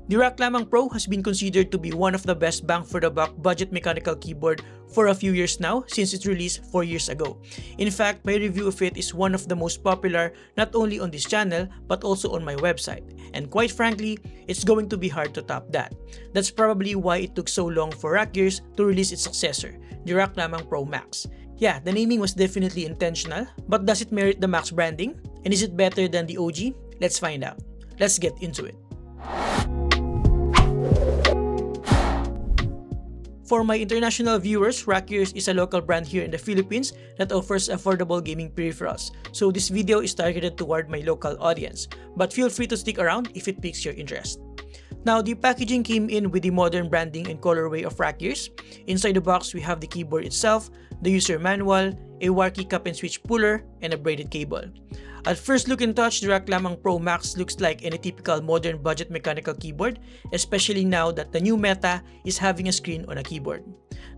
The Rakk Lam-Ang Pro has been considered to be one of the best bang for the buck budget mechanical keyboard for a few years now since its release 4 years ago. In fact, my review of it is one of the most popular not only on this channel but also on my website. And quite frankly, it's going to be hard to top that. That's probably why it took so long for Rakk Gears to release its successor, the Rakk Lam-Ang Pro Max. Yeah, the naming was definitely intentional, but does it merit the Max branding? And is it better than the OG? Let's find out. Let's get into it. For my international viewers, Rakk Gears is a local brand here in the Philippines that offers affordable gaming peripherals, so this video is targeted toward my local audience, but feel free to stick around if it piques your interest. Now, the packaging came in with the modern branding and colorway of Rakk Gears. Inside the box, we have the keyboard itself, the user manual, a wire cup and switch puller, and a braided cable. At first look and touch, the Rakk Lam-Ang Pro Max looks like any typical modern budget mechanical keyboard, especially now that the new meta is having a screen on a keyboard.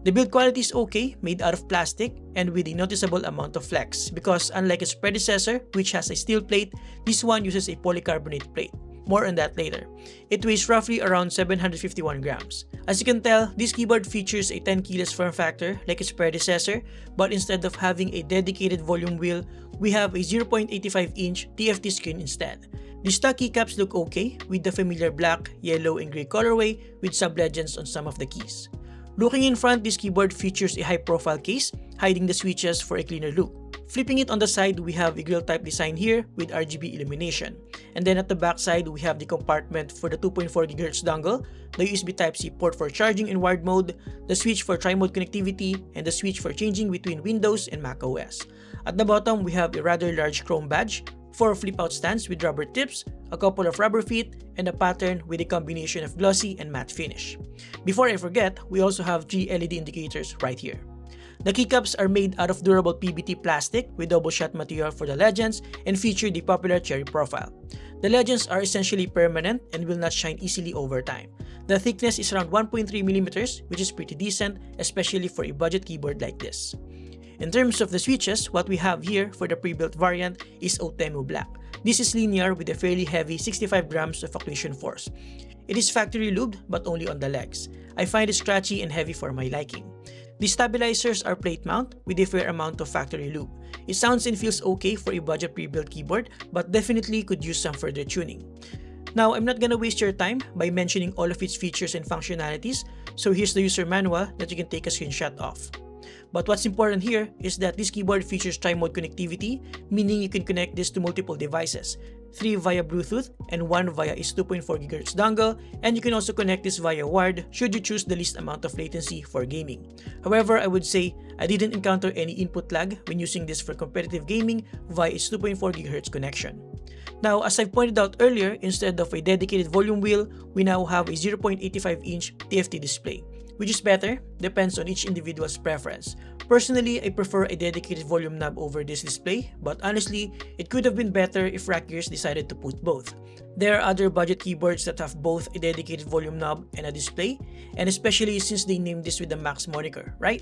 The build quality is okay, made out of plastic and with a noticeable amount of flex, because unlike its predecessor, which has a steel plate, this one uses a polycarbonate plate. More on that later. It weighs roughly around 751 grams. As you can tell, this keyboard features a 10 keyless form factor like its predecessor, but instead of having a dedicated volume wheel, we have a 0.85-inch TFT screen instead. The stock keycaps look okay with the familiar black, yellow, and gray colorway with sub-legends on some of the keys. Looking in front, this keyboard features a high-profile case, hiding the switches for a cleaner look. Flipping it on the side, we have a grill-type design here with RGB illumination. And then at the back side, we have the compartment for the 2.4 GHz dongle, the USB Type-C port for charging in wired mode, the switch for tri-mode connectivity, and the switch for changing between Windows and Mac OS. At the bottom, we have a rather large chrome badge, 4 flip-out stands with rubber tips, a couple of rubber feet, and a pattern with a combination of glossy and matte finish. Before I forget, we also have 3 LED indicators right here. The keycaps are made out of durable PBT plastic with double-shot material for the legends and feature the popular cherry profile. The legends are essentially permanent and will not shine easily over time. The thickness is around 1.3mm, which is pretty decent, especially for a budget keyboard like this. In terms of the switches, what we have here for the pre-built variant is Otemu Black. This is linear with a fairly heavy 65 grams of occlusion force. It is factory lubed but only on the legs. I find it scratchy and heavy for my liking. The stabilizers are plate mount with a fair amount of factory lube. It sounds and feels okay for a budget pre-built keyboard, but definitely could use some further tuning. Now, I'm not gonna waste your time by mentioning all of its features and functionalities, so here's the user manual that you can take a screenshot of. But what's important here is that this keyboard features tri-mode connectivity, meaning you can connect this to multiple devices, 3 via Bluetooth and 1 via its 2.4 GHz dongle, and you can also connect this via wired should you choose the least amount of latency for gaming. However, I would say I didn't encounter any input lag when using this for competitive gaming via its 2.4 GHz connection. Now, as I've pointed out earlier, instead of a dedicated volume wheel, we now have a 0.85-inch TFT display. Which is better depends on each individual's preference. Personally, I prefer a dedicated volume knob over this display, but honestly, it could have been better if Rakk Gears decided to put both. There are other budget keyboards that have both a dedicated volume knob and a display, and especially since they named this with the Max moniker, right?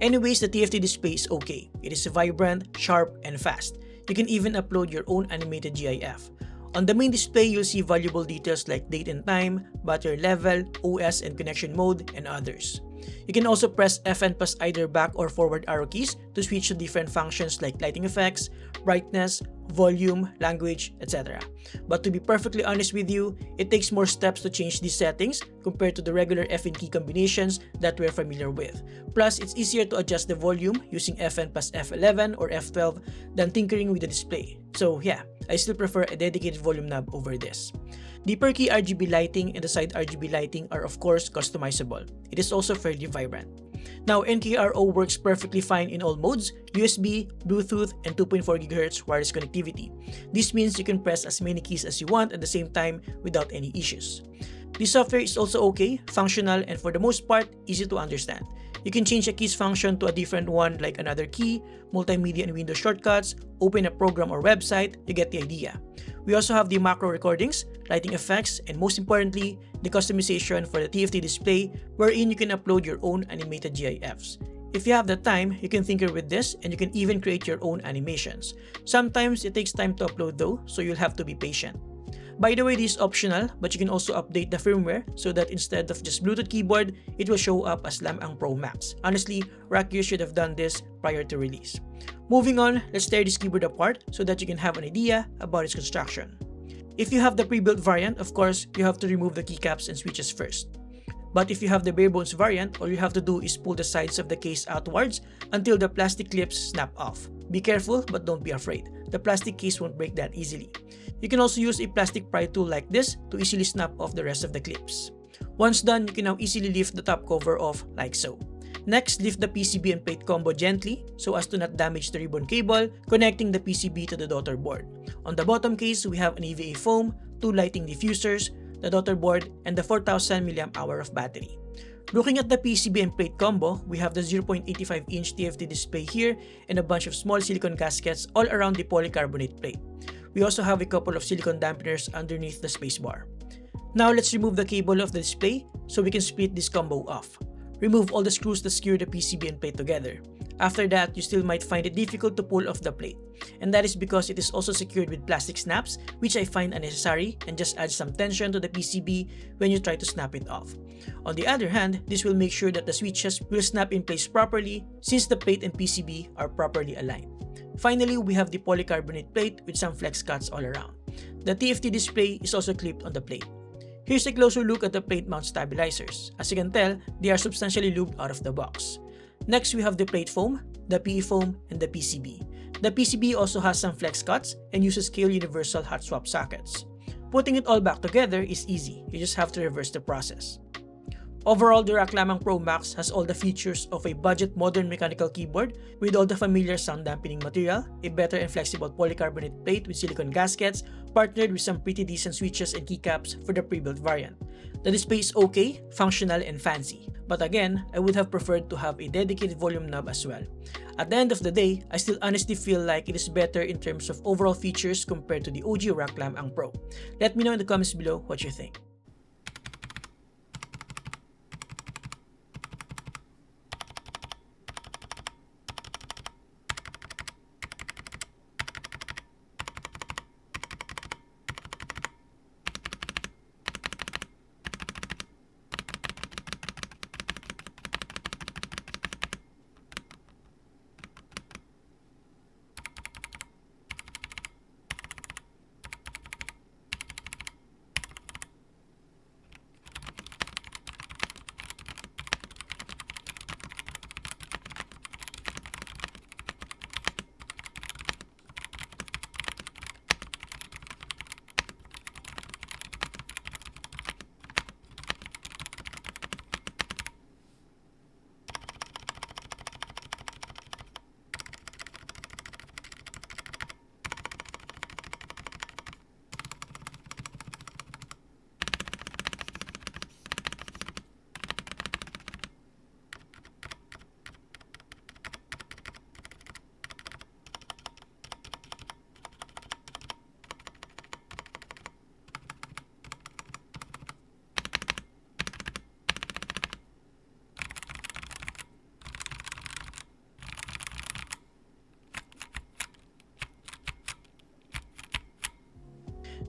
Anyways, the TFT display is okay. It is vibrant, sharp, and fast. You can even upload your own animated GIF. On the main display, you'll see valuable details like date and time, battery level, OS and connection mode, and others. You can also press F and press either back or forward arrow keys to switch to different functions like lighting effects, brightness, volume, language, etc. But to be perfectly honest with you, it takes more steps to change these settings compared to the regular F and key combinations that we're familiar with. Plus, it's easier to adjust the volume using Fn plus F11 or F12 than tinkering with the display. So yeah, I still prefer a dedicated volume knob over this. The per key RGB lighting and the side RGB lighting are of course customizable. It is also fairly vibrant. Now, NKRO works perfectly fine in all modes, USB, Bluetooth, and 2.4 GHz wireless connectivity. This means you can press as many keys as you want at the same time without any issues. The software is also okay, functional, and for the most part, easy to understand. You can change a key's function to a different one like another key, multimedia and Windows shortcuts, open a program or website, you get the idea. We also have the macro recordings, lighting effects, and most importantly, the customization for the TFT display wherein you can upload your own animated GIFs. If you have the time, you can tinker with this and you can even create your own animations. Sometimes it takes time to upload though, so you'll have to be patient. By the way, this is optional, but you can also update the firmware so that instead of just Bluetooth keyboard, it will show up as Lam-Ang Pro Max. Honestly, Rakk should have done this prior to release. Moving on, let's tear this keyboard apart so that you can have an idea about its construction. If you have the pre-built variant, of course, you have to remove the keycaps and switches first. But if you have the bare bones variant, all you have to do is pull the sides of the case outwards until the plastic clips snap off. Be careful, but don't be afraid. The plastic case won't break that easily. You can also use a plastic pry tool like this to easily snap off the rest of the clips. Once done, you can now easily lift the top cover off like so. Next, lift the PCB and plate combo gently so as to not damage the ribbon cable connecting the PCB to the daughter board. On the bottom case, we have an EVA foam, 2 lighting diffusers, the daughter board, and the 4000 mAh of battery. Looking at the PCB and plate combo, we have the 0.85-inch TFT display here and a bunch of small silicone gaskets all around the polycarbonate plate. We also have a couple of silicone dampeners underneath the spacebar. Now let's remove the cable of the display so we can split this combo off. Remove all the screws that secure the PCB and plate together. After that, you still might find it difficult to pull off the plate. And that is because it is also secured with plastic snaps, which I find unnecessary and just adds some tension to the PCB when you try to snap it off. On the other hand, this will make sure that the switches will snap in place properly since the plate and PCB are properly aligned. Finally, we have the polycarbonate plate with some flex cuts all around. The TFT display is also clipped on the plate. Here's a closer look at the plate mount stabilizers. As you can tell, they are substantially lubed out of the box. Next, we have the plate foam, the PE foam, and the PCB. The PCB also has some flex cuts and uses scale universal hot swap sockets. Putting it all back together is easy, you just have to reverse the process. Overall, the Rakk Lam-Ang Pro Max has all the features of a budget modern mechanical keyboard with all the familiar sound dampening material, a better and flexible polycarbonate plate with silicone gaskets, partnered with some pretty decent switches and keycaps for the pre-built variant. The display is okay, functional, and fancy, but again, I would have preferred to have a dedicated volume knob as well. At the end of the day, I still honestly feel like it is better in terms of overall features compared to the OG Rakk Lam-Ang Pro. Let me know in the comments below what you think.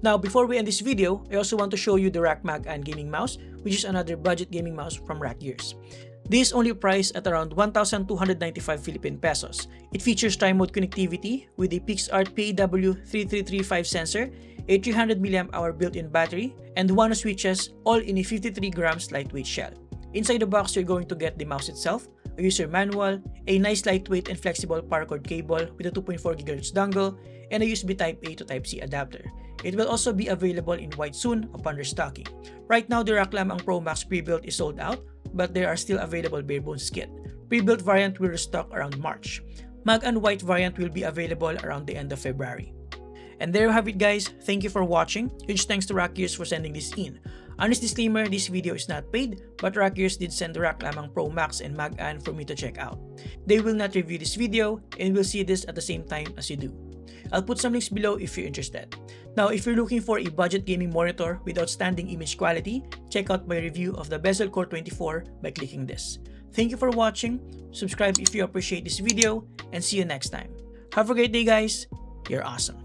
Now, before we end this video, I also want to show you the Rakk Lam-Ang gaming mouse, which is another budget gaming mouse from Rakk. This is only priced at around 1,295 Philippine pesos. It features tri-mode connectivity with a PixArt PAW3335 sensor, a 300 mAh built-in battery, and one switches, all in a 53 grams lightweight shell. Inside the box, you're going to get the mouse itself, a user manual, a nice lightweight and flexible paracord cable with a 2.4 GHz dongle, and a USB Type-A to Type-C adapter. It will also be available in white soon upon restocking. Right now, the Rakk Lam-Ang Pro Max pre-built is sold out, but there are still available bare bones kit. Pre-built variant will restock around March. Mag and white variant will be available around the end of February. And there you have it, guys. Thank you for watching. Huge thanks to Rakk for sending this in. Honest disclaimer, this video is not paid, but Rakk did send the Rakk Lam-Ang Pro Max and Mag-An for me to check out. They will not review this video and will see this at the same time as you do. I'll put some links below if you're interested. Now, if you're looking for a budget gaming monitor with outstanding image quality, check out my review of the Bezel Core 24 by clicking this. Thank you for watching, subscribe if you appreciate this video, and see you next time. Have a great day, guys. You're awesome.